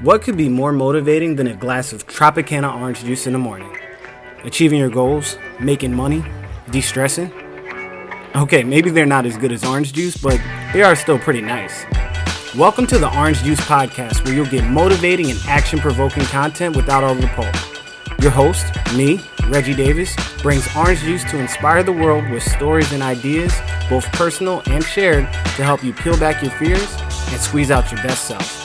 What could be more motivating than a glass of Tropicana orange juice in the morning? Achieving your goals, making money, de-stressing? Okay, maybe they're not as good as orange juice, but they are still pretty nice. Welcome to the Orange Juice Podcast, where you'll get motivating and action-provoking content without all the pulp. Your host, me, Reggie Davis, brings orange juice to inspire the world with stories and ideas, both personal and shared, to help you peel back your fears and squeeze out your best self.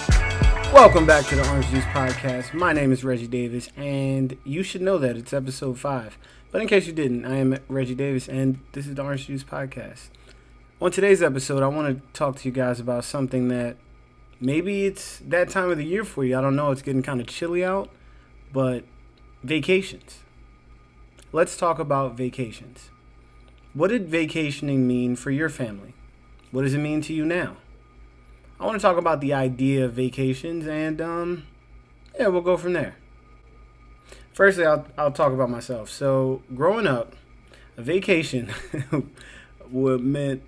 Welcome back to the Orange Juice Podcast. My name is Reggie Davis, and you should know that it's episode 5. But in case you didn't, I am Reggie Davis, and this is the Orange Juice Podcast. On today's episode, I want to talk to you guys about something that maybe it's that time of the year for you. I don't know, it's getting kind of chilly out, but vacations. Let's talk about vacations. What did vacationing mean for your family? What does it mean to you now? I want to talk about the idea of vacations, and we'll go from there. Firstly, I'll talk about myself. So, growing up, a vacation meant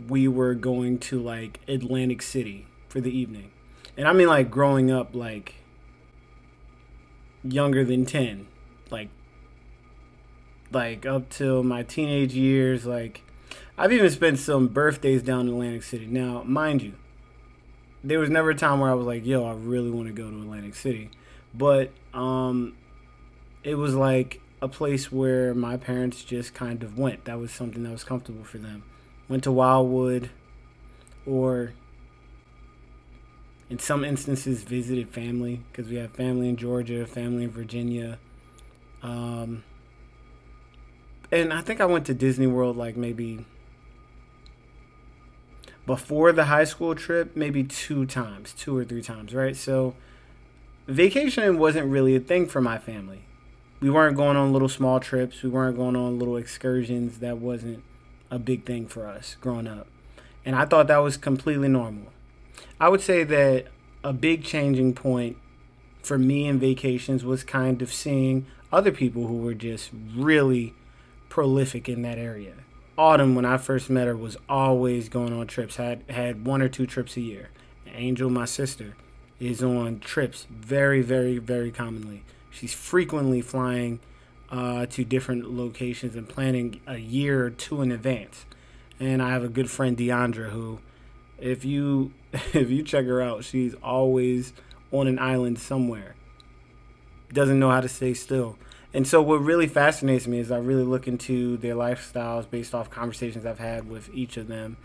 we were going to like Atlantic City for the evening, and I mean like growing up, like younger than 10, like up till my teenage years. Like, I've even spent some birthdays down in Atlantic City. Now, mind you, there was never a time where I was like, yo, I really want to go to Atlantic City. But it was like a place where my parents just kind of went. That was something that was comfortable for them. Went to Wildwood, or in some instances visited family, because we have family in Georgia, family in Virginia. And I think I went to Disney World like maybe before the high school trip, maybe 2 or 3 times, right? So vacationing wasn't really a thing for my family. We weren't going on little small trips. We weren't going on little excursions. That wasn't a big thing for us growing up. And I thought that was completely normal. I would say that a big changing point for me in vacations was kind of seeing other people who were just really prolific in that area. Autumn, when I first met her, was always going on trips. Had 1 or 2 trips a year. Angel, my sister, is on trips very, very, very commonly. She's frequently flying to different locations and planning a year or 2 in advance. And I have a good friend, Deandra, who, if you check her out, she's always on an island somewhere. Doesn't know how to stay still. And so what really fascinates me is I really look into their lifestyles based off conversations I've had with each of them.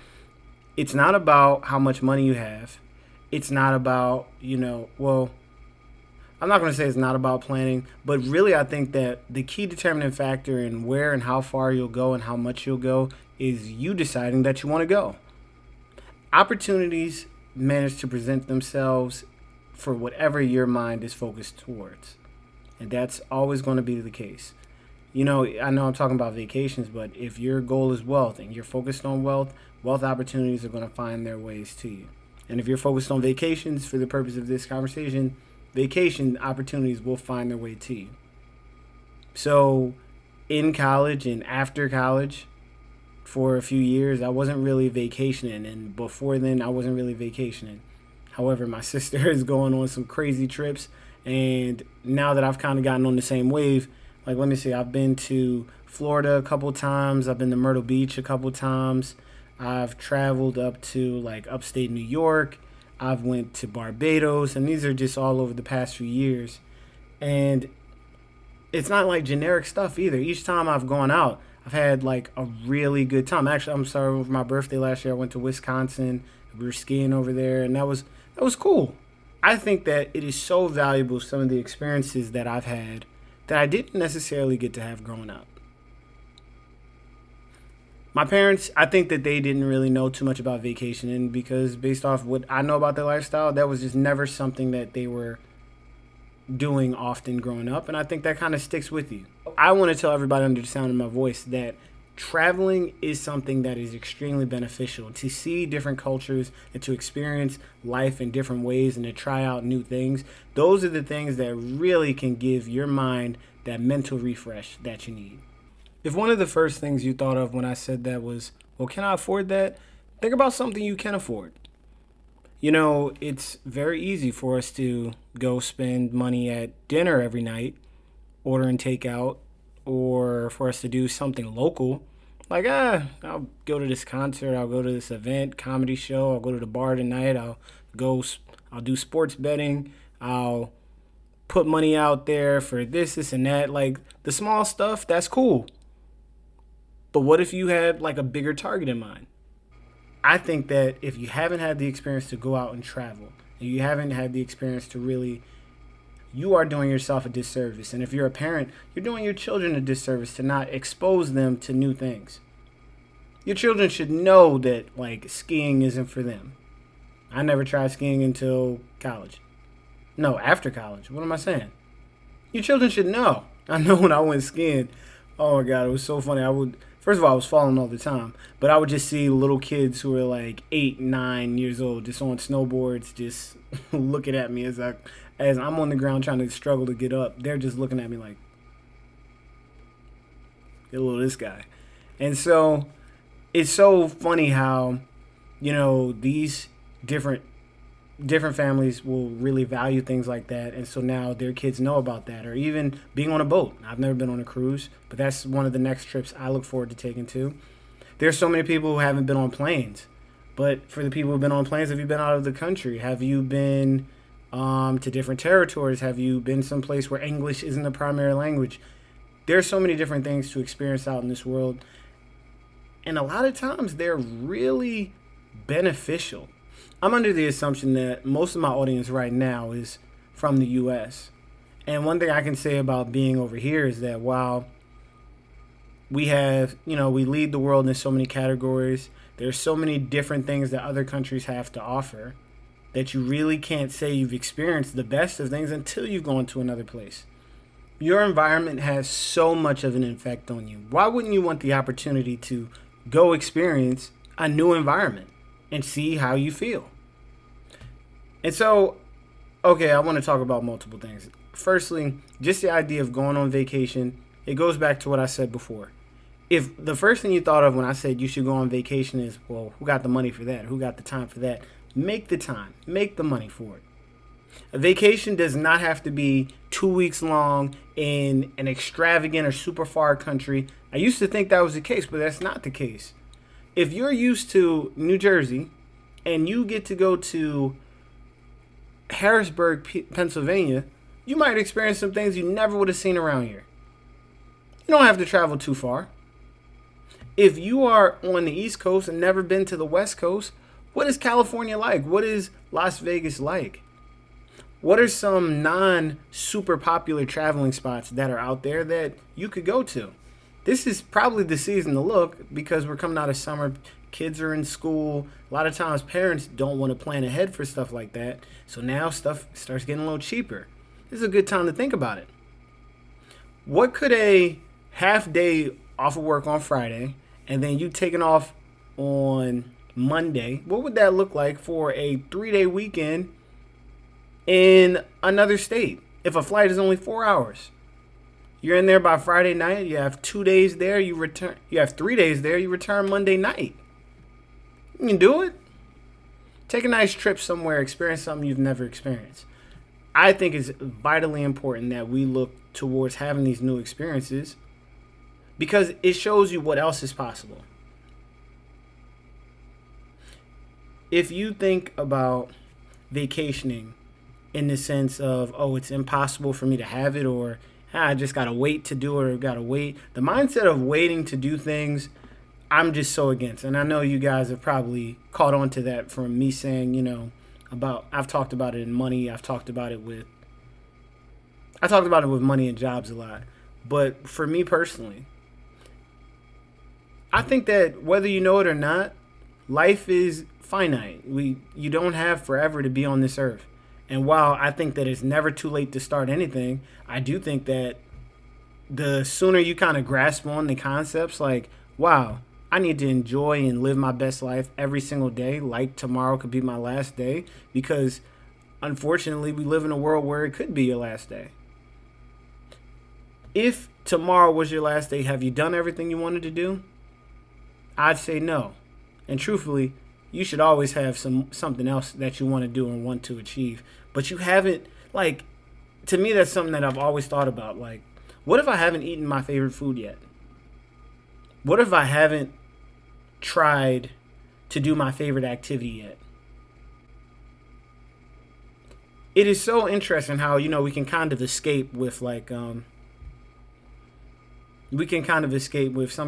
It's not about how much money you have. It's not about, I'm not going to say it's not about planning, but really I think that the key determining factor in where and how far you'll go and how much you'll go is you deciding that you want to go. Opportunities manage to present themselves for whatever your mind is focused towards. And that's always going to be the case. I know I'm talking about vacations, but if your goal is wealth and you're focused on wealth opportunities are going to find their ways to you. And if you're focused on vacations for the purpose of this conversation, vacation opportunities will find their way to you. So in college and after college, for a few years, I wasn't really vacationing. And before then, I wasn't really vacationing. However, my sister is going on some crazy trips. And now that I've kind of gotten on the same wave, like, let me see, I've been to Florida a couple times. I've been to Myrtle Beach a couple times. I've traveled up to like upstate New York. I've went to Barbados, and these are just all over the past few years. And it's not like generic stuff either. Each time I've gone out, I've had like a really good time. Actually, I'm sorry, for my birthday last year, I went to Wisconsin. We were skiing over there, and that was cool. I think that it is so valuable, some of the experiences that I've had that I didn't necessarily get to have growing up. My parents, I think that they didn't really know too much about vacationing because based off what I know about their lifestyle, that was just never something that they were doing often growing up. And I think that kind of sticks with you. I want to tell everybody under the sound of my voice that traveling is something that is extremely beneficial. To see different cultures and to experience life in different ways and to try out new things, those are the things that really can give your mind that mental refresh that you need. If one of the first things you thought of when I said that was, well, can I afford that? Think about something you can afford. It's very easy for us to go spend money at dinner every night, ordering takeout, or for us to do something local. Like, I'll go to this concert, I'll go to this event, comedy show, I'll go to the bar tonight, go, I'll do sports betting, I'll put money out there for this, and that. Like, the small stuff, that's cool. But what if you had like a bigger target in mind? I think that if you haven't had the experience to go out and travel, and you haven't had the experience to really, you are doing yourself a disservice. And if you're a parent, you're doing your children a disservice to not expose them to new things. Your children should know that like skiing isn't for them. I never tried skiing until college. No, after college. What am I saying? Your children should know. I know when I went skiing, oh my god, it was so funny. First of all, I was falling all the time, but I would just see little kids who were like 8, 9 years old, just on snowboards, just looking at me as I'm on the ground trying to struggle to get up. They're just looking at me like, get a little this guy. And so it's so funny how, these different families will really value things like that, and so now their kids know about that. Or even being on a boat. I've never been on a cruise, but that's one of the next trips I look forward to taking too. There's so many people who haven't been on planes, but for the people who've been on planes, have you been out of the country? Have you been to different territories? Have you been someplace where English isn't the primary language? There's so many different things to experience out in this world, and a lot of times they're really beneficial. I'm under the assumption that most of my audience right now is from the US. And one thing I can say about being over here is that while we have, we lead the world in so many categories, there's so many different things that other countries have to offer that you really can't say you've experienced the best of things until you've gone to another place. Your environment has so much of an effect on you. Why wouldn't you want the opportunity to go experience a new environment and see how you feel? And so, okay, I want to talk about multiple things. Firstly, just the idea of going on vacation, it goes back to what I said before. If the first thing you thought of when I said you should go on vacation is, well, who got the money for that? Who got the time for that? Make the time. Make the money for it. A vacation does not have to be 2 weeks long in an extravagant or super far country. I used to think that was the case, but that's not the case. If you're used to New Jersey and you get to go to Harrisburg, Pennsylvania, you might experience some things you never would have seen around here. You don't have to travel too far. If you are on the East Coast and never been to the West Coast, what is California like? What is Las Vegas like? What are some non-super popular traveling spots that are out there that you could go to? This is probably the season to look because we're coming out of summer. Kids are in school. A lot of times parents don't want to plan ahead for stuff like that. So now stuff starts getting a little cheaper. This is a good time to think about it. What could a half day off of work on Friday and then you taking off on Monday, what would that look like for a 3-day weekend in another state? If a flight is only 4 hours, you're in there by Friday night. You have 2 days there. You return. You have 3 days there. You return Monday night. You can do it. Take a nice trip somewhere. Experience something you've never experienced. I think it's vitally important that we look towards having these new experiences because it shows you what else is possible. If you think about vacationing in the sense of, oh, it's impossible for me to have it, or I just got to wait to do it, or got to wait. The mindset of waiting to do things, I'm just so against. And I know you guys have probably caught on to that from me saying, I've talked about it in money. I talked about it with money and jobs a lot. But for me personally, I think that whether you know it or not, life is finite. You don't have forever to be on this earth. And while I think that it's never too late to start anything, I do think that the sooner you kind of grasp on the concepts like, wow, I need to enjoy and live my best life every single day, like tomorrow could be my last day, because unfortunately we live in a world where it could be your last day. If tomorrow was your last day, have you done everything you wanted to do? I'd say no. And truthfully, you should always have something else that you want to do and want to achieve. But you haven't, like, to me, that's something that I've always thought about. Like, what if I haven't eaten my favorite food yet? What if I haven't tried to do my favorite activity yet? It is so interesting how, we can kind of escape with, like, some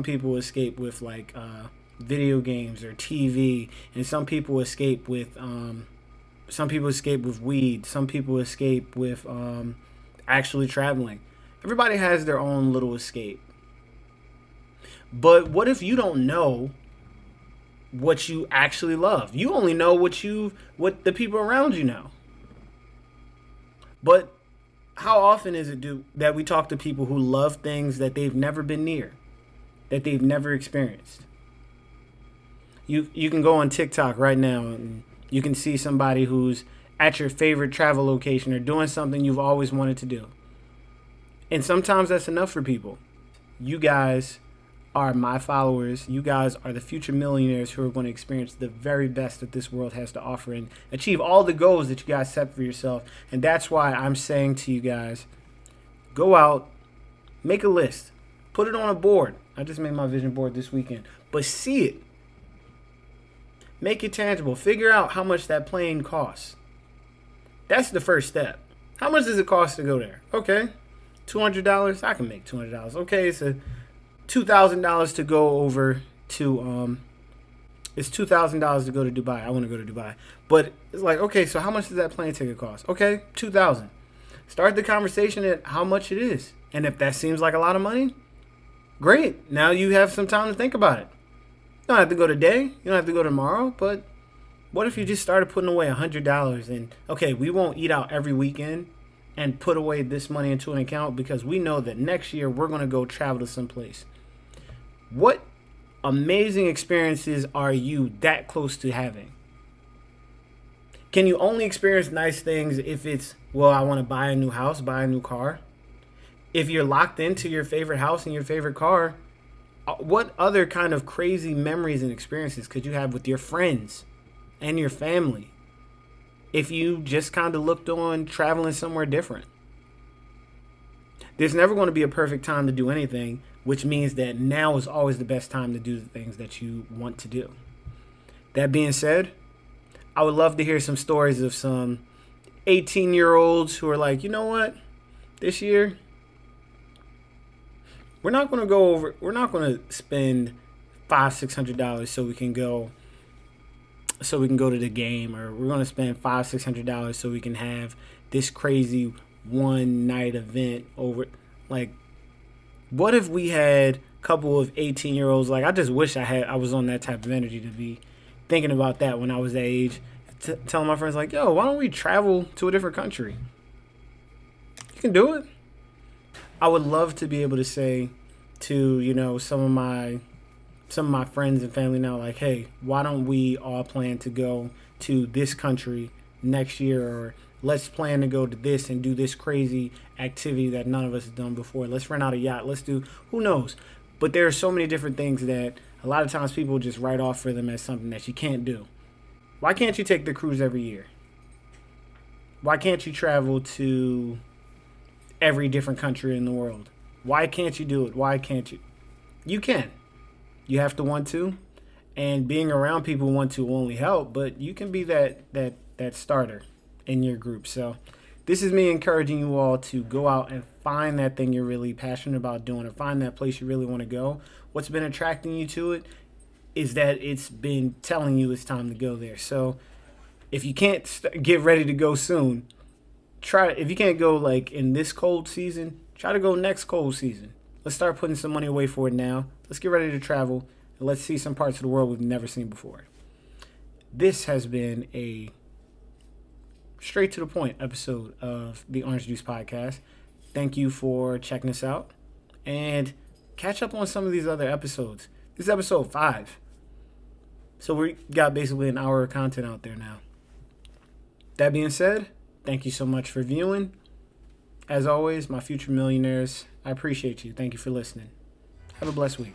people escape with, like, video games or TV, and some people escape with weed, some people escape with actually traveling. Everybody has their own little escape. But what if you don't know what you actually love? You only know what the people around you know. But how often is it that we talk to people who love things that they've never been near, that they've never experienced? You can go on TikTok right now and you can see somebody who's at your favorite travel location or doing something you've always wanted to do. And sometimes that's enough for people. You guys are my followers. You guys are the future millionaires who are going to experience the very best that this world has to offer and achieve all the goals that you guys set for yourself. And that's why I'm saying to you guys, go out, make a list, put it on a board. I just made my vision board this weekend, but see it. Make it tangible. Figure out how much that plane costs. That's the first step. How much does it cost to go there? Okay, $200. I can make $200. Okay, it's $2,000 to go over to it's $2,000 to go to Dubai. I want to go to Dubai, but it's like, okay, so how much does that plane ticket cost? Okay, $2,000. Start the conversation at how much it is, and if that seems like a lot of money, great. Now you have some time to think about it. You don't have to go today. You don't have to go tomorrow. But what if you just started putting away $100 and, okay, we won't eat out every weekend and put away this money into an account because we know that next year we're going to go travel to someplace. What amazing experiences are you that close to having? Can you only experience nice things if it's, well, I want to buy a new house, buy a new car? If you're locked into your favorite house and your favorite car, what other kind of crazy memories and experiences could you have with your friends and your family if you just kind of looked on traveling somewhere different? There's never going to be a perfect time to do anything, which means that now is always the best time to do the things that you want to do. That being said, I would love to hear some stories of some 18-year-olds who are like, you know what, this year, we're not going to spend $500-$600 so we can go to the game, or we're going to spend $500-$600 so we can have this crazy one night event over. Like, what if we had a couple of 18-year-olds? Like, I just wish I was on that type of energy to be thinking about that when I was that age, telling my friends like, yo, why don't we travel to a different country? You can do it. I would love to be able to say to, some of my friends and family now, like, hey, why don't we all plan to go to this country next year, or let's plan to go to this and do this crazy activity that none of us have done before. Let's rent out a yacht. Let's do, who knows? But there are so many different things that a lot of times people just write off for them as something that you can't do. Why can't you take the cruise every year? Why can't you travel to every different country in the world? Why can't you do it? Why can't you? You can. You have to want to, and being around people who want to will only help, but you can be that starter in your group. So this is me encouraging you all to go out and find that thing you're really passionate about doing, or find that place you really want to go. What's been attracting you to it is that it's been telling you it's time to go there. So if you can't get ready to go soon, if you can't go like in this cold season, try to go next cold season. Let's start putting some money away for it now. Let's get ready to travel, and let's see some parts of the world we've never seen before. This has been a straight to the point episode of the Orange Juice Podcast. Thank you for checking us out, and catch up on some of these other episodes. This is episode 5. So we got basically an hour of content out there now. That being said, thank you so much for viewing. As always, my future millionaires, I appreciate you. Thank you for listening. Have a blessed week.